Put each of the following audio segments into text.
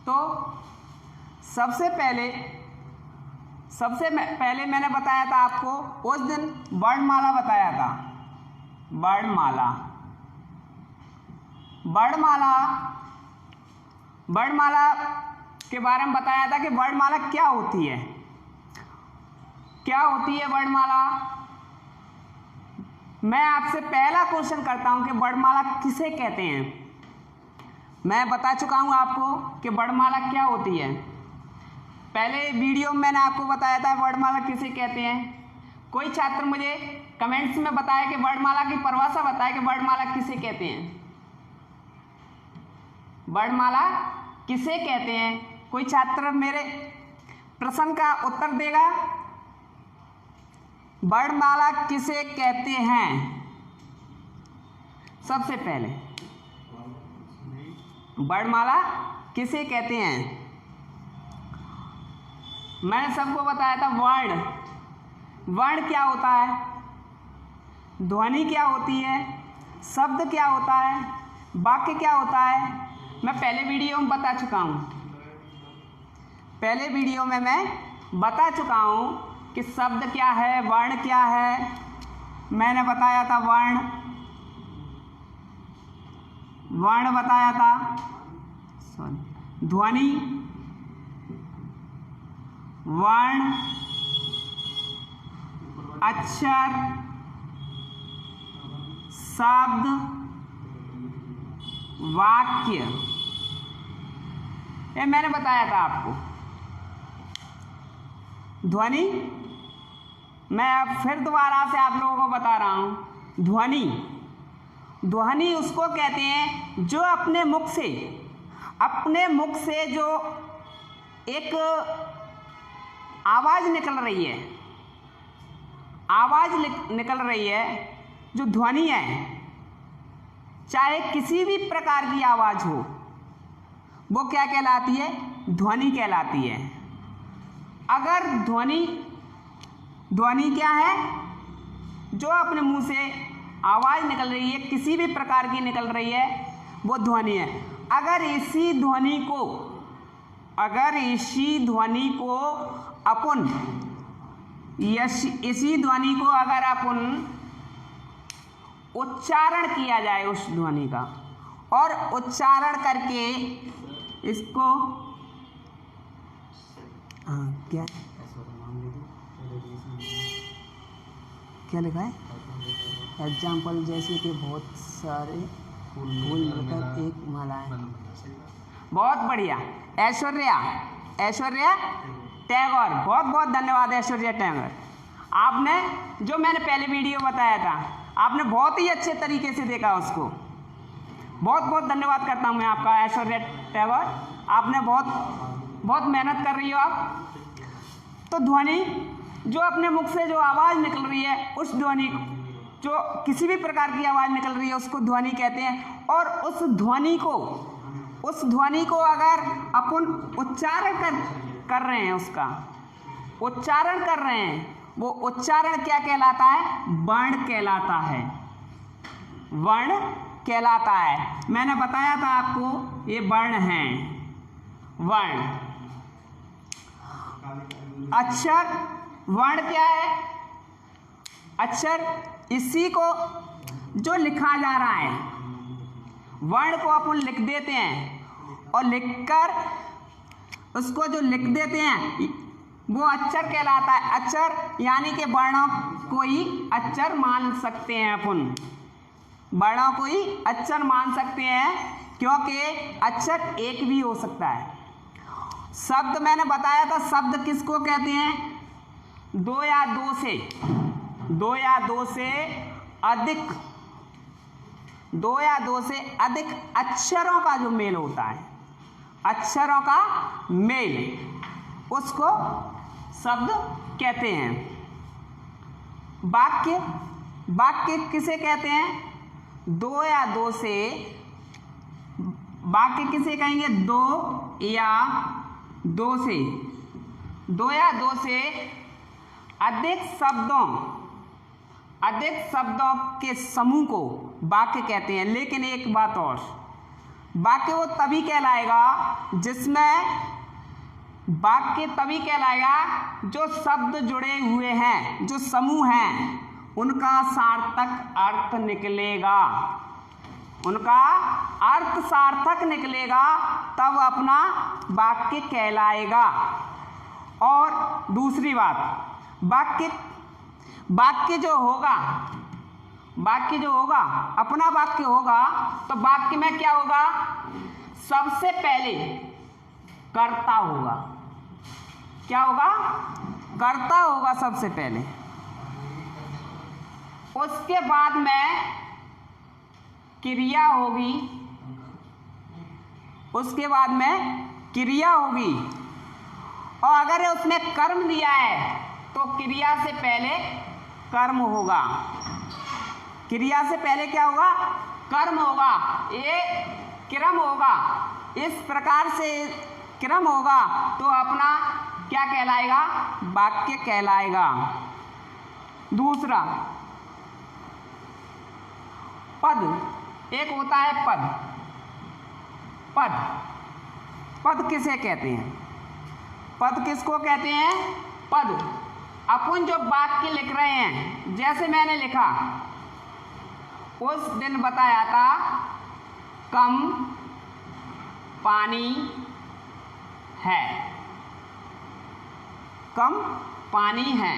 तो सबसे पहले मैंने बताया था आपको, उस दिन वर्णमाला बताया था। वर्णमाला के बारे में बताया था कि वर्णमाला क्या होती है। वर्णमाला? मैं आपसे पहला क्वेश्चन करता हूं कि वर्णमाला किसे कहते हैं। मैं बता चुका हूं आपको कि वर्णमाला क्या होती है। पहले वीडियो में मैंने आपको बताया था वर्णमाला किसे कहते हैं। कोई छात्र मुझे कमेंट्स में बताए कि वर्णमाला की परिभाषा बताए कि वर्णमाला किसे कहते हैं। वर्णमाला किसे कहते हैं? कोई छात्र मेरे प्रश्न का उत्तर देगा। वर्णमाला किसे कहते हैं? सबसे पहले वर्णमाला किसे कहते हैं? मैंने सबको बताया था वर्ण क्या होता है, ध्वनि क्या होती है, शब्द क्या होता है, वाक्य क्या होता है। मैं पहले वीडियो में बता चुका हूं। कि शब्द क्या है, वर्ण क्या है। मैंने बताया था वर्ण बताया था, ध्वनि, वर्ण, अक्षर, शब्द, वाक्य, ये मैंने बताया था आपको। ध्वनि, मैं अब फिर दोबारा से आप लोगों को बता रहा हूं। ध्वनि उसको कहते हैं जो अपने मुख से जो एक आवाज निकल रही है, जो ध्वनि है, चाहे किसी भी प्रकार की आवाज हो, वो क्या कहलाती है? ध्वनि कहलाती है। अगर ध्वनि क्या है? जो अपने मुंह से आवाज निकल रही है, किसी भी प्रकार की निकल रही है, वो ध्वनि है। अगर इसी ध्वनि को अगर अपन उच्चारण किया जाए उस ध्वनि का, और उच्चारण करके इसको क्या लिखा है? एग्जाम्पल जैसे कि बहुत सारे फूल मिलकर एक माला है। बहुत बढ़िया। ऐश्वर्या टैगोर, बहुत बहुत धन्यवाद ऐश्वर्या टैगोर। आपने जो मैंने पहले वीडियो बताया था, आपने बहुत ही अच्छे तरीके से देखा उसको। बहुत बहुत धन्यवाद करता हूं मैं आपका ऐश्वर्या टैगोर। आपने बहुत मेहनत कर रही हो आप। तो ध्वनि, जो अपने मुख से जो आवाज निकल रही है, उस ध्वनि, जो किसी भी प्रकार की आवाज निकल रही है, उसको ध्वनि कहते हैं। और उस ध्वनि को अगर अपन उच्चारण कर रहे हैं, उसका उच्चारण कर रहे हैं, वो उच्चारण क्या कहलाता है? वर्ण कहलाता है। मैंने बताया था आपको, ये वर्ण हैं। वर्ण, अक्षर, वर्ण क्या है? अक्षर, इसी को जो लिखा जा रहा है, वर्ण को अपन लिख देते हैं, और लिखकर उसको जो लिख देते हैं, वो अक्षर कहलाता है। अक्षर यानी कि वर्णों को ही अक्षर मान सकते हैं अपन। वर्णों को ही अक्षर मान सकते हैं, क्योंकि अक्षर एक भी हो सकता है। शब्द मैंने बताया था, शब्द किसको कहते हैं? दो या दो से अधिक अक्षरों का जो मेल होता है, अक्षरों का मेल, उसको शब्द कहते हैं। वाक्य किसे कहते हैं? वाक्य किसे कहेंगे? दो या दो से अधिक शब्दों के समूह को वाक्य कहते हैं। लेकिन एक बात और, वाक्य वो तभी कहलाएगा जिसमें वाक्य तभी कहलाएगा जो शब्द जुड़े हुए हैं, जो समूह हैं, उनका सार्थक अर्थ निकलेगा, उनका अर्थ सार्थक निकलेगा, तब अपना वाक्य कहलाएगा। और दूसरी बात, वाक्य जो होगा अपना वाक्य होगा, तो वाक्य में क्या होगा, सबसे पहले कर्ता होगा। क्या होगा, कर्ता होगा सबसे पहले, उसके बाद में क्रिया होगी, उसके बाद में क्रिया होगी, और अगर उसने कर्म दिया है तो क्रिया से पहले कर्म होगा, क्रिया से पहले क्या होगा, कर्म होगा, ये क्रम होगा। इस प्रकार से क्रम होगा तो अपना क्या कहलाएगा, वाक्य कहलाएगा। दूसरा, पद, एक होता है पद किसे कहते हैं, पद किसको कहते हैं, पद अपन जो वाक्य लिख रहे हैं, जैसे मैंने लिखा, उस दिन बताया था कम पानी है, कम पानी है।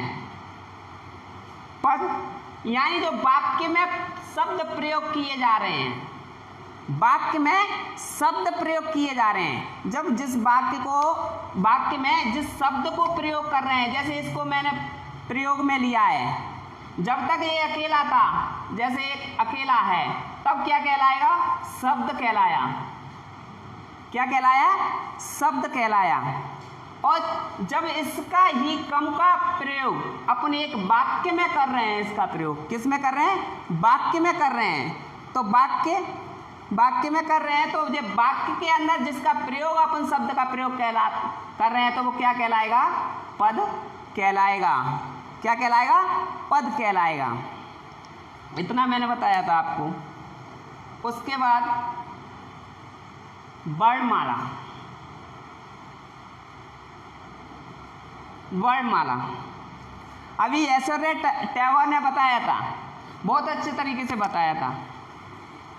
पद यानी जो वाक्य में शब्द प्रयोग किए जा रहे हैं, वाक्य में शब्द प्रयोग किए जा रहे हैं। जब जिस वाक्य में जिस शब्द को प्रयोग कर रहे हैं, जैसे इसको मैंने प्रयोग में लिया है, जब तक ये अकेला था, जैसे एक अकेला है, तब क्या कहलाएगा, शब्द कहलाया। क्या कहलाया, शब्द कहलाया। और जब इसका ही कम का प्रयोग अपने एक वाक्य में कर रहे हैं, इसका प्रयोग किस में कर रहे हैं, वाक्य में कर रहे हैं, तो वाक्य में कर रहे हैं, तो जब वाक्य के अंदर जिसका प्रयोग अपन शब्द का प्रयोग कर रहे हैं, तो वो क्या कहलाएगा, पद कहलाएगा। क्या कहलाएगा, पद कहलाएगा। इतना मैंने बताया था आपको। उसके बाद वर्णमाला, वर्णमाला अभी ऐश्वर्या टैगोर ने बताया था, बहुत अच्छे तरीके से बताया था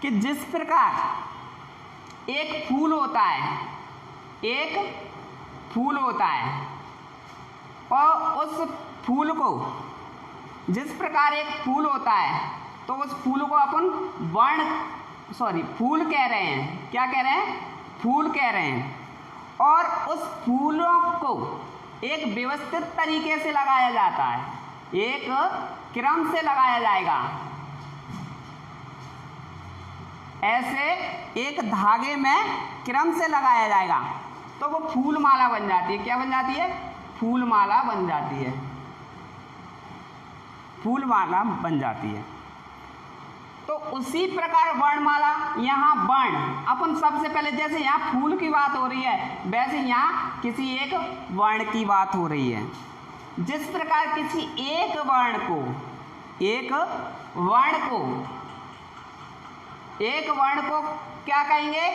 कि जिस प्रकार एक फूल होता है, एक फूल होता है, और उस फूल को, जिस प्रकार एक फूल होता है, तो उस फूल को अपन फूल कह रहे हैं। क्या कह रहे हैं, फूल कह रहे हैं। और उस फूलों को एक व्यवस्थित तरीके से लगाया जाता है, एक क्रम से लगाया जाएगा। ऐसे एक धागे में क्रम से लगाया जाएगा, तो वो फूल माला बन जाती है। क्या बन जाती है, फूल माला बन जाती है, फूल माला बन जाती है। तो उसी प्रकार वर्णमाला, यहाँ वर्ण अपन सबसे पहले, जैसे यहाँ फूल की बात हो रही है, वैसे यहाँ किसी एक वर्ण की बात हो रही है। जिस प्रकार किसी एक वर्ण को क्या कहेंगे,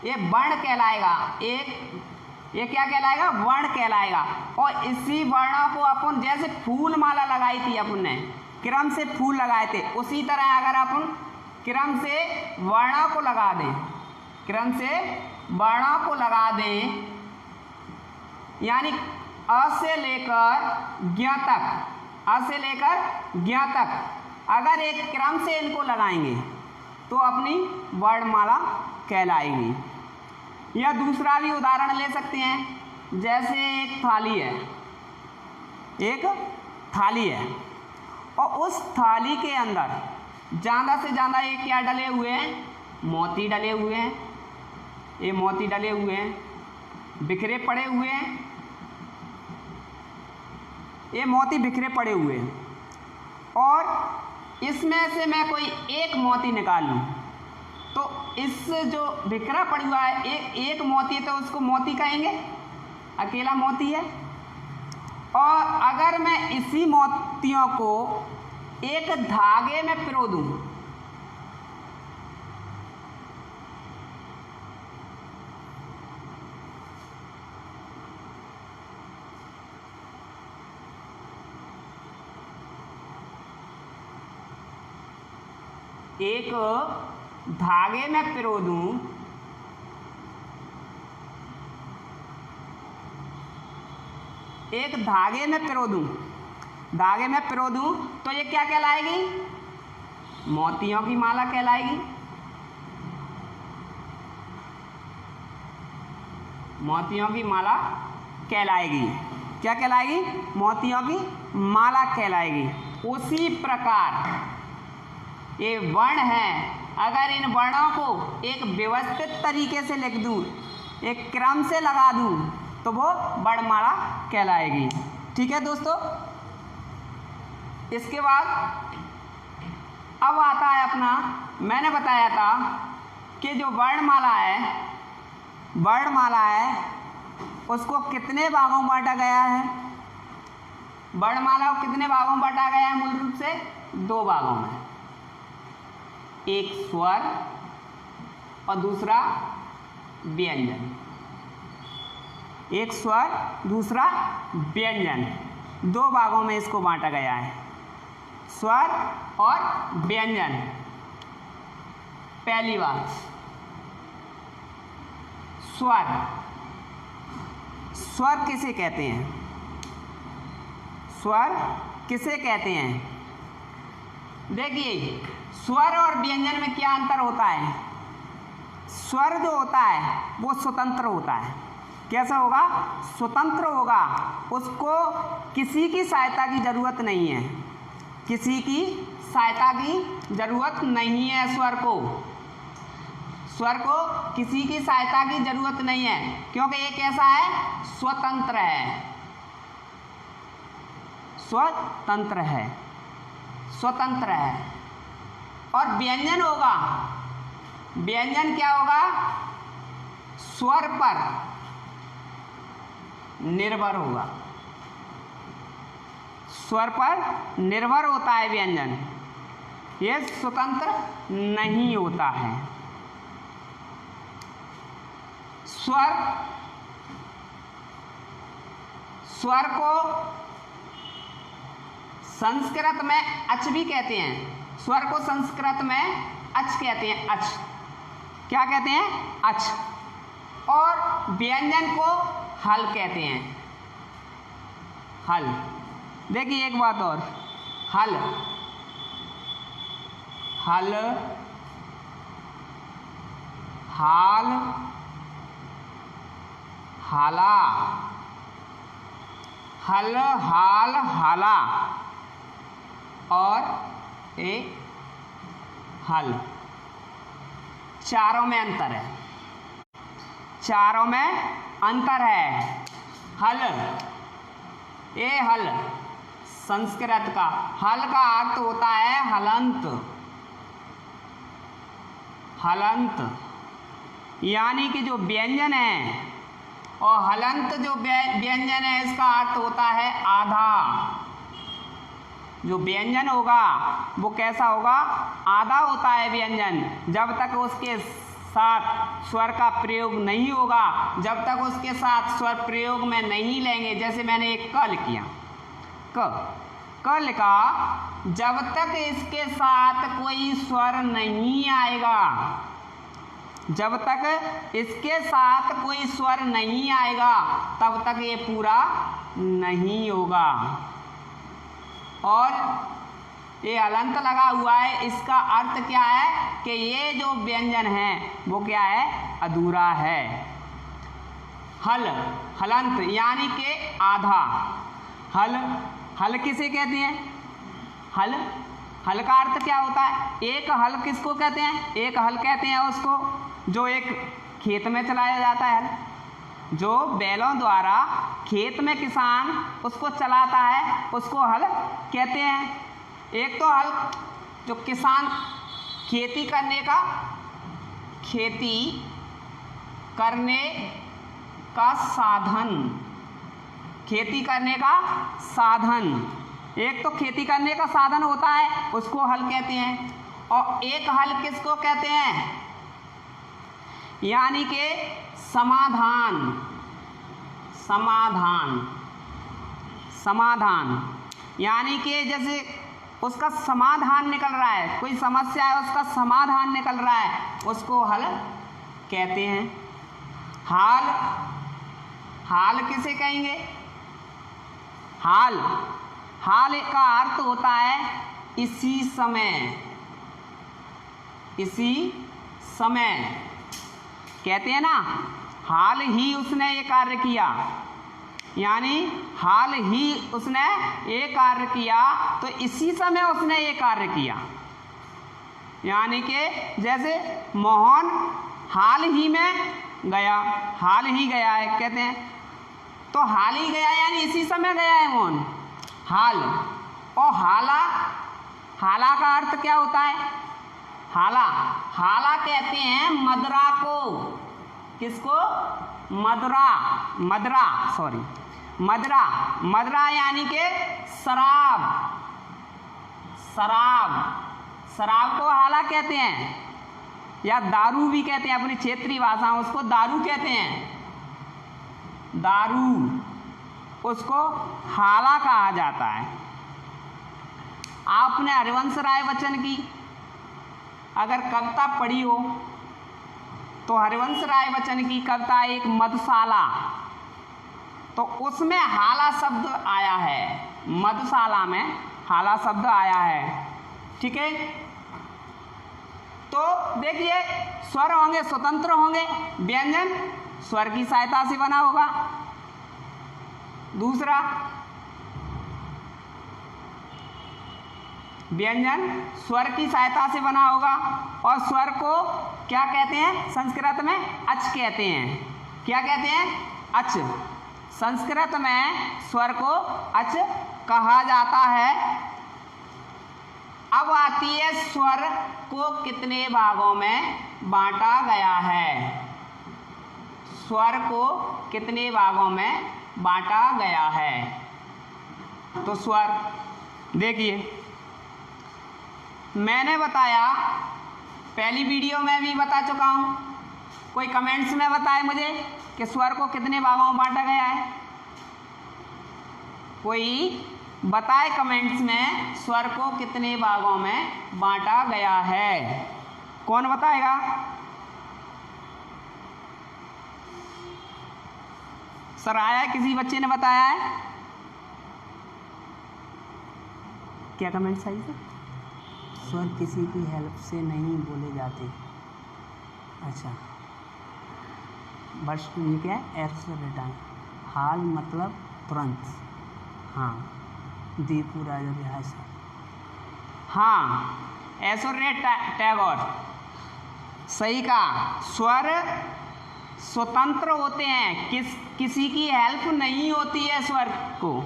ये वर्ण कहलाएगा। ये क्या कहलाएगा, वर्ण कहलाएगा। और इसी वर्णों को अपन, जैसे फूल माला लगाई थी अपन ने, क्रम से फूल लगाए थे, उसी तरह अगर अपन क्रम से वर्णों को लगा दें, क्रम से वर्णों को लगा दें, यानी अ से लेकर ज्ञ तक, अ से लेकर ज्ञ तक अगर एक क्रम से इनको लगाएंगे तो अपनी वर्णमाला कहलाएगी। या दूसरा भी उदाहरण ले सकते हैं, जैसे एक थाली है, एक थाली है, और उस थाली के अंदर ज़्यादा से ज़्यादा ये क्या डले हुए हैं, मोती डले हुए हैं। ये मोती डले हुए हैं, बिखरे पड़े हुए हैं, ये मोती बिखरे पड़े हुए हैं। और इसमें से मैं कोई एक मोती निकाल लूँ, तो इस जो बिखरा पड़ा हुआ है एक मोती है, तो उसको मोती कहेंगे, अकेला मोती है। और अगर मैं इसी मोतियों को एक धागे में पिरो दूं, एक धागे में पिरो दूं, एक धागे में पिरो दूं, धागे में पिरो दूं तो ये क्या कहलाएगी? मोतियों की माला कहलाएगी। मोतियों की माला कहलाएगी। क्या कहलाएगी? मोतियों की माला कहलाएगी। उसी प्रकार ये वर्ण हैं, अगर इन वर्णों को एक व्यवस्थित तरीके से लिख दूं, एक क्रम से लगा दूं, तो वो वर्णमाला कहलाएगी। ठीक है दोस्तों। इसके बाद अब आता है अपना, मैंने बताया था कि जो वर्णमाला है, वर्णमाला है उसको कितने भागों में बांटा गया है? वर्णमाला को कितने भागों में बांटा गया है? मूल रूप से 2 भागों में, एक स्वर और दूसरा व्यंजन। एक स्वर, दूसरा व्यंजन, 2 भागों में इसको बांटा गया है, स्वर और व्यंजन। पहली बात, स्वर। स्वर किसे कहते हैं? स्वर किसे कहते हैं? देखिए, स्वर और व्यंजन में क्या अंतर होता है? स्वर जो होता है वो स्वतंत्र होता है। कैसा होगा? स्वतंत्र होगा, उसको किसी की सहायता की जरूरत नहीं है, किसी की सहायता की जरूरत नहीं है। स्वर को, स्वर को किसी की सहायता की जरूरत नहीं है, क्योंकि ये कैसा है? स्वतंत्र है, स्वतंत्र है, स्वतंत्र है। और व्यंजन होगा, व्यंजन क्या होगा? स्वर पर निर्भर होगा, स्वर पर निर्भर होता है व्यंजन, ये स्वतंत्र नहीं होता है। स्वर, स्वर को संस्कृत में अच भी कहते हैं। स्वर को संस्कृत में अच कहते हैं, अच। क्या कहते हैं? अच। और व्यंजन को हल कहते हैं, हल। देखिए एक बात और, हल, हल, हाल, हाला, हल, हाल, हाला और एक हल, चारों में अंतर है, चारों में अंतर है। हल, ये हल संस्कृत का, हल का अर्थ होता है हलंत, हलंत, यानी कि जो व्यंजन है, और हलंत जो व्यंजन है इसका अर्थ होता है आधा। जो व्यंजन होगा वो कैसा होगा? आधा होता है व्यंजन, जब तक उसके साथ स्वर का प्रयोग नहीं होगा, जब तक उसके साथ स्वर प्रयोग में नहीं लेंगे। जैसे मैंने एक क किया, क लिखा, जब तक इसके साथ कोई स्वर नहीं आएगा, जब तक इसके साथ कोई स्वर नहीं आएगा तब तक ये पूरा नहीं होगा। और ये हलंत लगा हुआ है, इसका अर्थ क्या है कि ये जो व्यंजन है वो क्या है? अधूरा है। हल, हलंत यानी कि आधा। हल, हल किसे कहते हैं? हल, हल का अर्थ क्या होता है? एक हल किसको कहते हैं? एक हल कहते हैं उसको जो एक खेत में चलाया जाता है, हल। जो बैलों द्वारा खेत में किसान उसको चलाता है, उसको हल कहते हैं। एक तो हल जो किसान खेती करने का, खेती करने का साधन, खेती करने का साधन, एक तो खेती करने का साधन होता है उसको हल कहते हैं। और एक हल किसको कहते हैं? यानी कि समाधान, समाधान, समाधान, यानी कि जैसे उसका समाधान निकल रहा है, कोई समस्या है उसका समाधान निकल रहा है, उसको हल कहते हैं। हाल, हाल किसे कहेंगे? हाल, हाल का अर्थ होता है इसी समय, इसी समय कहते हैं ना, हाल ही उसने ये कार्य किया, यानी हाल ही उसने ये कार्य किया तो इसी समय उसने ये कार्य किया। यानी कि जैसे मोहन हाल ही में गया, हाल ही गया है कहते हैं, तो हाल ही गया यानी इसी समय गया है मोहन, हाल। और हाला, हाला का अर्थ क्या होता है? हाला, हाला कहते हैं मदरा को। किसको? मदरा, मदरा सॉरी, मदरा, मदरा यानी कि शराब, शराब, शराब को हाला कहते हैं, या दारू भी कहते हैं, अपनी क्षेत्रीय भाषा में उसको दारू कहते हैं, दारू, उसको हाला कहा जाता है। आपने हरिवंश राय बच्चन की अगर कविता पढ़ी हो तो हरिवंश राय बच्चन की कविता एक मधुशाला, तो उसमें हाला शब्द आया है, मधुशाला में हाला शब्द आया है, ठीक है। तो देखिए स्वर होंगे स्वतंत्र होंगे, व्यंजन स्वर की सहायता से बना होगा। दूसरा, व्यंजन स्वर की सहायता से बना होगा, और स्वर को क्या कहते हैं? संस्कृत में अच कहते हैं। क्या कहते हैं? अच। संस्कृत में स्वर को अच कहा जाता है। अब आती है स्वर को कितने भागों में बांटा गया है, स्वर को कितने भागों में बांटा गया है। तो स्वर देखिए, मैंने बताया, पहली वीडियो में भी बता चुका हूँ, कोई कमेंट्स में बताए मुझे कि स्वर को कितने भागों में बांटा गया है, कोई बताए कमेंट्स में स्वर को कितने भागों में बांटा गया है। कौन बताएगा? सर आया है, किसी बच्चे ने बताया है क्या? Comments I sir? स्वर किसी की हेल्प से नहीं बोले जाते। अच्छा, बस ये क्या है? एरसर रिटर्न, हाल मतलब तुरंत। हाँ, दीपू राजा बिहार सर, हाँ ऐश्वर्य टैगोर, सही कहा। स्वर स्वतंत्र होते हैं, किसी की हेल्प नहीं होती है स्वर को,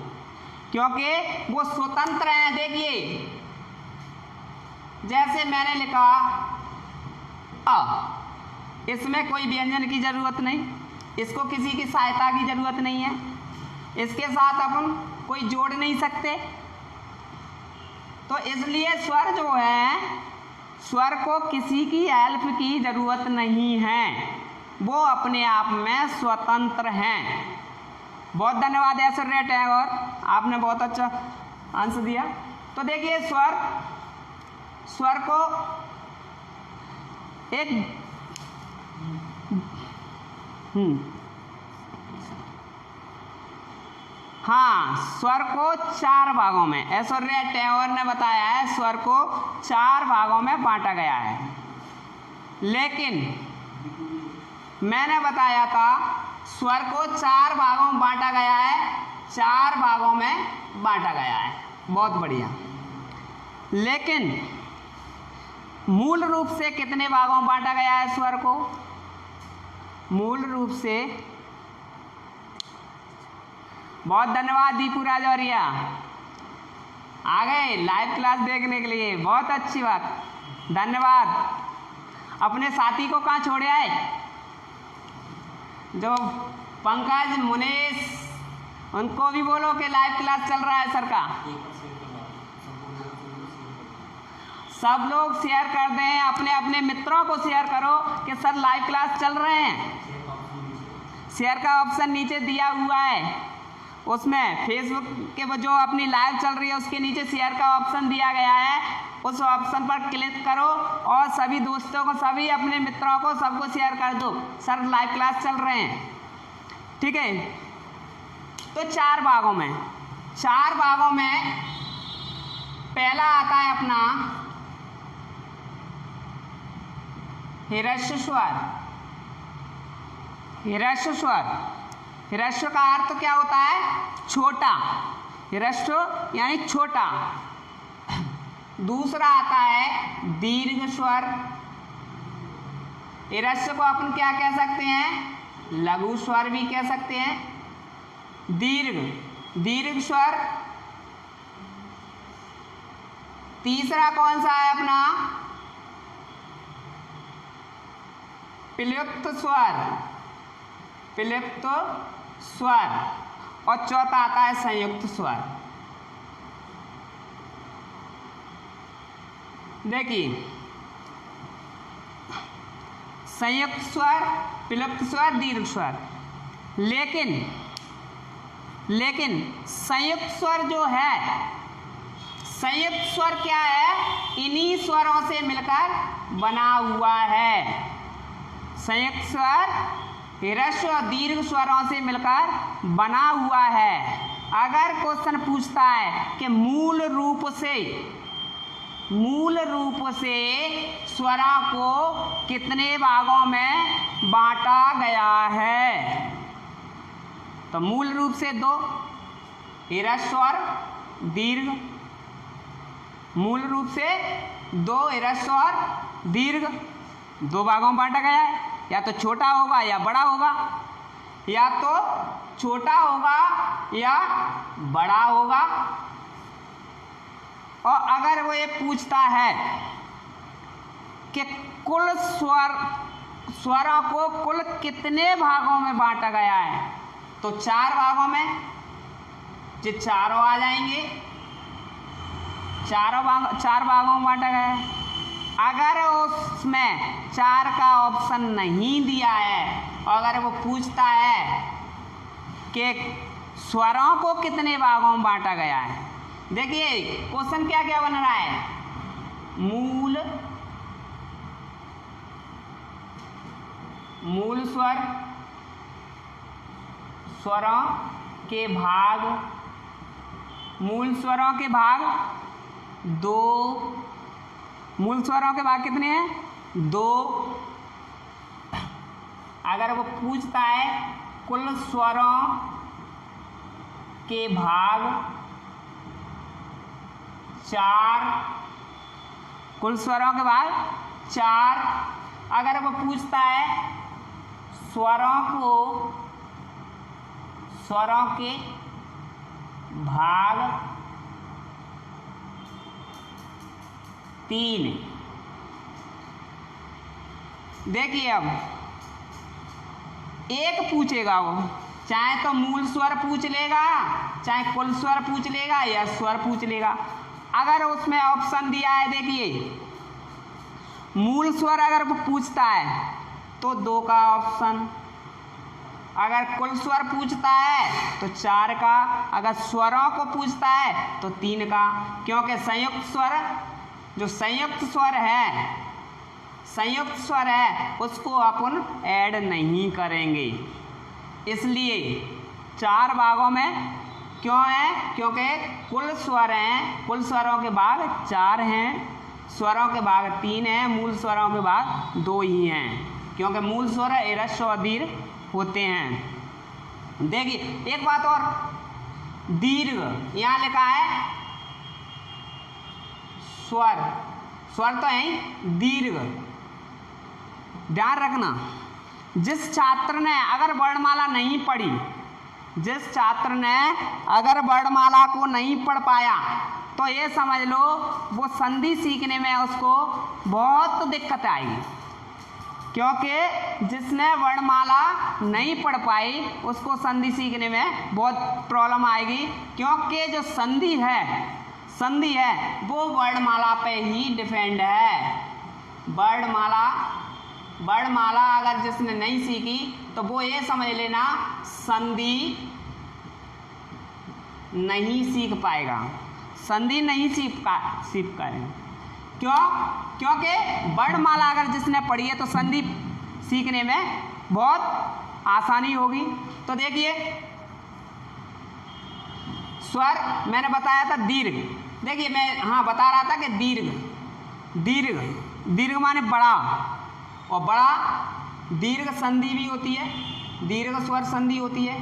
क्योंकि वो स्वतंत्र हैं। देखिए जैसे मैंने लिखा इसमें कोई व्यंजन की जरूरत नहीं, इसको किसी की सहायता की जरूरत नहीं है, इसके साथ अपन कोई जोड़ नहीं सकते, तो इसलिए स्वर जो है, स्वर को किसी की हेल्प की जरूरत नहीं है, वो अपने आप में स्वतंत्र हैं। बहुत धन्यवाद ऐश्वर्या टैगोर, आपने बहुत अच्छा आंसर दिया। तो देखिए स्वर को एक हाँ, स्वर को 4 भागों में, ऐश्वर्या टैगोर ने बताया है, स्वर को 4 भागों में बांटा गया है। लेकिन मैंने बताया था स्वर को 4 भागों में बांटा गया है, 4 भागों में बांटा गया है, बहुत बढ़िया। लेकिन मूल रूप से कितने भागों में बांटा गया है स्वर को? मूल रूप से, बहुत धन्यवाद दीपू राजौरिया, आ गए लाइव क्लास देखने के लिए, बहुत अच्छी बात, धन्यवाद। अपने साथी को कहाँ छोड़े आए? जो पंकज मुनेश, उनको भी बोलो कि लाइव क्लास चल रहा है सर का। सब लोग शेयर कर दें, अपने अपने मित्रों को शेयर करो कि सर लाइव क्लास चल रहे हैं। शेयर का ऑप्शन नीचे दिया हुआ है, उसमें फेसबुक के वो जो अपनी लाइव चल रही है उसके नीचे शेयर का ऑप्शन दिया गया है, उस ऑप्शन पर क्लिक करो और सभी दोस्तों को, सभी अपने मित्रों को, सबको शेयर कर दो। सर लाइव क्लास चल रहे हैं, ठीक है। तो 4 भागों में पहला आता है अपना ह्रस्व स्वर। ह्रस्व स्वर, ह्रस्व का अर्थ क्या होता है? छोटा। ह्रस्व यानी छोटा। दूसरा आता है दीर्घ स्वर। ह्रस्व को अपन क्या कह सकते हैं? लघु स्वर भी कह सकते हैं। दीर्घ स्वर। तीसरा कौन सा है अपना? प्लुप्त स्वर। प्लुप्त स्वर। और चौथा आता है संयुक्त स्वर। देखिए, संयुक्त स्वर, प्लुप्त स्वर, दीर्घ स्वर। लेकिन संयुक्त स्वर जो है, संयुक्त स्वर क्या है? इन्हीं स्वरों से मिलकर बना हुआ है। संयुक्त स्वर ह्रस्व और दीर्घ स्वरों से मिलकर बना हुआ है। अगर क्वेश्चन पूछता है कि मूल रूप से स्वरों को कितने भागों में बांटा गया है, तो मूल रूप से 2, ह्रस्व और दीर्घ। मूल रूप से 2 ह्रस्व और दीर्घ 2 भागों में बांटा गया है। या तो छोटा होगा या बड़ा होगा, या तो छोटा होगा या बड़ा होगा। और अगर वो ये पूछता है कि कुल स्वरों को कुल कितने भागों में बांटा गया है, तो 4 भागों में जो चारों आ जाएंगे। 4 भागों में बांटा गया है। अगर उसमें 4 का ऑप्शन नहीं दिया है और अगर वो पूछता है कि स्वरों को कितने भागों में बांटा गया है, देखिए क्वेश्चन क्या क्या बन रहा है? मूल स्वर, स्वरों के भाग, मूल स्वरों के भाग 2। मूल स्वरों के भाग कितने हैं? 2। अगर वो पूछता है कुल स्वरों के भाग 4, कुल स्वरों के भाग 4। अगर वो पूछता है स्वरों के भाग 3। देखिए अब एक पूछेगा वो, चाहे तो मूल स्वर पूछ लेगा, चाहे कुल स्वर पूछ लेगा या स्वर पूछ लेगा। अगर उसमें ऑप्शन दिया है, देखिए मूल स्वर अगर वो पूछता है तो 2 का ऑप्शन, अगर कुल स्वर पूछता है तो 4 का, अगर स्वरों को पूछता है तो 3 का। क्योंकि संयुक्त स्वर, जो संयुक्त स्वर है उसको अपन ऐड नहीं करेंगे। इसलिए 4 भागों में क्यों है? क्योंकि कुल स्वर हैं, कुल स्वरों के भाग 4 हैं, स्वरों के भाग 3 हैं, मूल स्वरों के भाग 2 ही हैं। क्योंकि मूल स्वर ह्रस्व और दीर्घ होते हैं। देखिए एक बात और, दीर्घ यहाँ लिखा है स्वर तो है दीर्घ। ध्यान रखना, जिस छात्र ने अगर वर्णमाला नहीं पढ़ी, जिस छात्र ने अगर वर्णमाला को नहीं पढ़ पाया, तो ये समझ लो वो संधि सीखने में उसको बहुत दिक्कत आएगी। क्योंकि जिसने वर्णमाला नहीं पढ़ पाई उसको संधि सीखने में बहुत प्रॉब्लम आएगी। क्योंकि जो संधि है वो वर्णमाला पे ही डिपेंड है। वर्णमाला अगर जिसने नहीं सीखी तो वो ये समझ लेना संधि नहीं सीख पाएगा, संधि नहीं सीख पाएगा। क्यों? क्योंकि वर्णमाला अगर जिसने पढ़ी है तो संधि सीखने में बहुत आसानी होगी। तो देखिए स्वर मैंने बताया था दीर्घ, देखिए मैं बता रहा था कि दीर्घ माने बड़ा, और बड़ा दीर्घ संधि भी होती है, दीर्घ स्वर संधि होती है,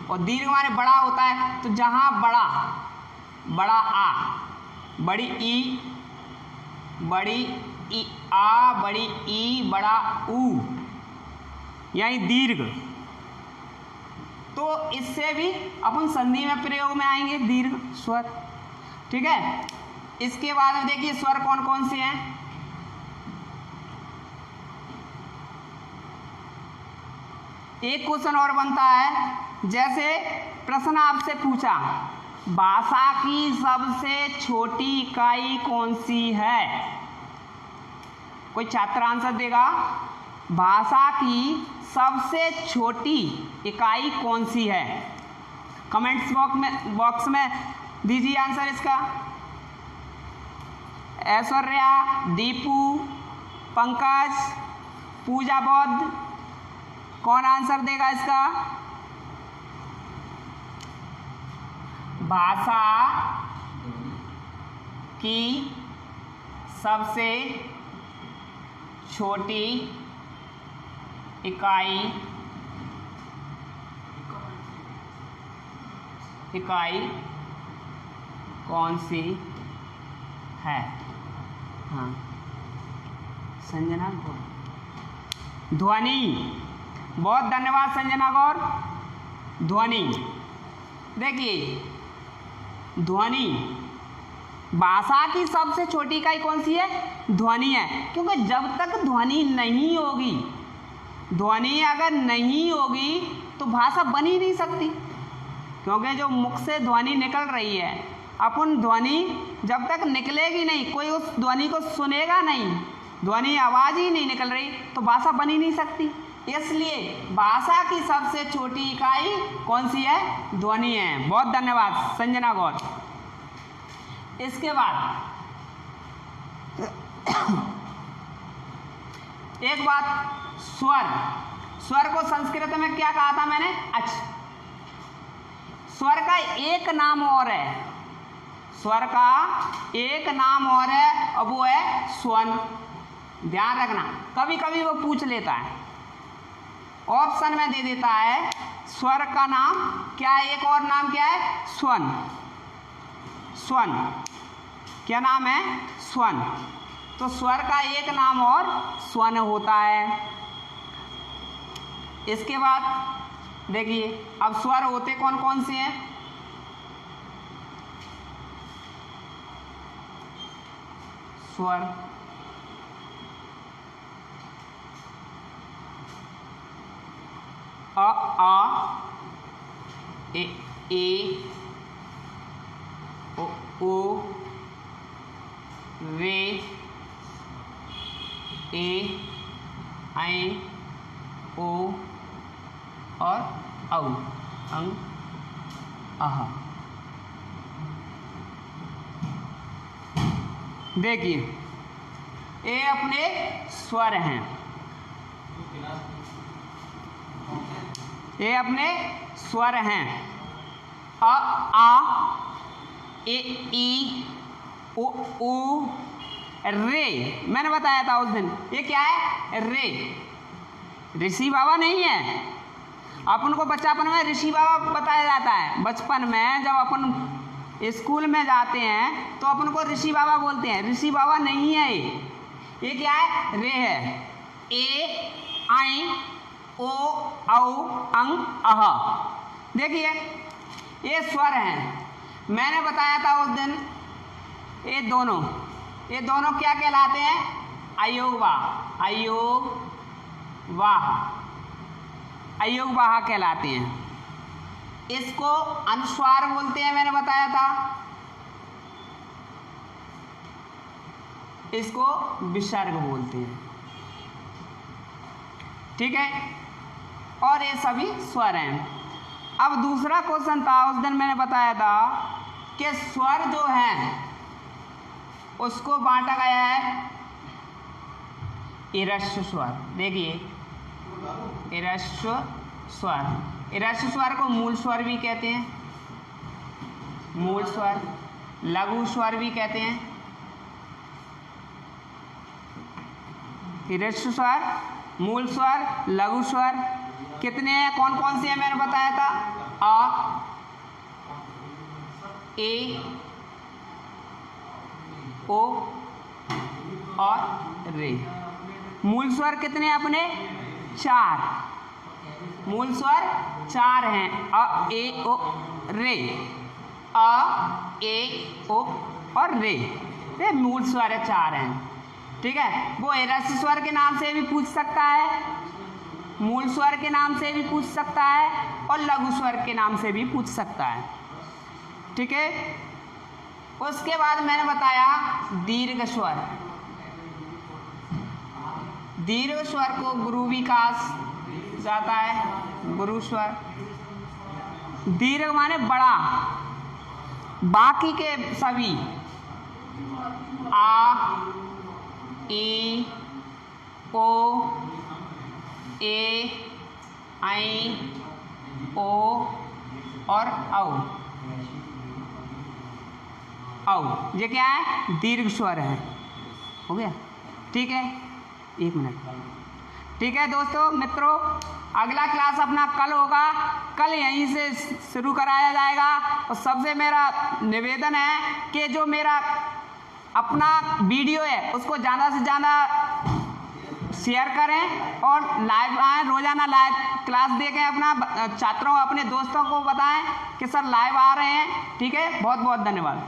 और दीर्घ माने बड़ा होता है। तो जहाँ बड़ा आ, बड़ी ई, बड़ी ई आ, बड़ी ई, बड़ा ऊ, यानी दीर्घ। तो इससे भी अपन संधि में प्रयोग में आएंगे दीर्घ स्वर। ठीक है, इसके बाद में देखिए स्वर कौन कौन से हैं। एक क्वेश्चन और बनता है, जैसे प्रश्न आपसे पूछा भाषा की सबसे छोटी इकाई कौन सी है, कोई छात्र आंसर देगा भाषा की सबसे छोटी इकाई कौन सी है। कमेंट्स बॉक्स में दीजिए आंसर इसका। ऐश्वर्या, दीपू, पंकज, पूजा बौद्ध, कौन आंसर देगा इसका। भाषा की सबसे छोटी इकाई कौन सी है। हाँ, संजना गौर। ध्वनि, बहुत धन्यवाद संजना गौर। ध्वनि, देखिए ध्वनि, भाषा की सबसे छोटी इकाई कौन सी है, ध्वनि है। क्योंकि जब तक ध्वनि नहीं होगी, ध्वनि अगर नहीं होगी तो भाषा बन ही नहीं सकती। क्योंकि जो मुख से ध्वनि निकल रही है, अपन ध्वनि जब तक निकलेगी नहीं, कोई उस ध्वनि को सुनेगा नहीं, ध्वनि आवाज ही नहीं निकल रही, तो भाषा बन ही नहीं सकती। इसलिए भाषा की सबसे छोटी इकाई कौन सी है, ध्वनि है। बहुत धन्यवाद संजना गौर। इसके बाद एक बात, स्वर को संस्कृत में क्या कहा था मैंने, स्वर का एक नाम और है, स्वर का एक नाम और है, और वो है स्वन। ध्यान रखना, कभी कभी वो पूछ लेता है, ऑप्शन में दे देता है स्वर का नाम क्या है, एक और नाम क्या है, स्वन। स्वन क्या नाम है, स्वन। तो स्वर का एक नाम और स्वन होता है। इसके बाद देखिए अब स्वर होते कौन कौन से हैं। स्वर अ, आ, ए, ओ, वे, ए, ऐ, ओ और औ, अंग, अह। देखिए ये अपने स्वर हैं, ये अपने स्वर हैं। अ, आ, ए, ई, ओ, रे। मैंने बताया था उस दिन, ये क्या है, रे। ऋषि बाबा नहीं है, अपन को बचपन में ऋषि बाबा बताया जाता है। बचपन में जब अपन स्कूल में जाते हैं तो अपन को ऋषि बाबा बोलते हैं, ऋषि बाबा नहीं है ये क्या है, रे है। ए, ऐ, ओ, औ, अंग, अह। देखिए ये स्वर हैं। मैंने बताया था उस दिन, ये दोनों क्या कहलाते हैं, अयोगवाह, अयोगवाह कहलाते हैं। इसको अनुस्वार बोलते हैं, मैंने बताया था। इसको विसर्ग बोलते हैं। ठीक है, और ये सभी स्वर हैं। अब दूसरा क्वेश्चन था, उस दिन मैंने बताया था कि स्वर जो है उसको बांटा गया है ईरस्व स्वर। देखिए ईरस्व स्वर, ईरस्व स्वर को मूल स्वर भी कहते हैं, मूल स्वर, लघु स्वर भी कहते हैं। ईरस्व स्वर, मूल स्वर, लघु स्वर कितने हैं, कौन कौन से हैं मैंने बताया था, अ, ए, ओ और रे। मूल स्वर कितने हैं अपने, 4, मूल स्वर 4 हैं, अ, ए, ओ, रे, अ, ए, ओ और रे, ये मूल स्वर 4 हैं। ठीक है, वो ईरस्व स्वर के नाम से भी पूछ सकता है, मूल स्वर के नाम से भी पूछ सकता है और लघु स्वर के नाम से भी पूछ सकता है। ठीक है, उसके बाद मैंने बताया दीर्घ स्वर। दीर्घ स्वर को गुरु भी कहा जाता है, गुरु स्वर। दीर्घ माने बड़ा, बाकी के सभी आ, ई, ओ, ए, आई, ओ और औ, ये क्या है, दीर्घ स्वर है। हो गया, ठीक है, 1 मिनट। ठीक है दोस्तों मित्रों, अगला क्लास अपना कल होगा, कल यहीं से शुरू कराया जाएगा। और सबसे मेरा निवेदन है कि जो मेरा अपना वीडियो है उसको ज़्यादा से ज़्यादा शेयर करें और लाइव आएँ, रोज़ाना लाइव क्लास देखें, अपना छात्रों अपने दोस्तों को बताएं कि सर लाइव आ रहे हैं। ठीक है, बहुत बहुत धन्यवाद।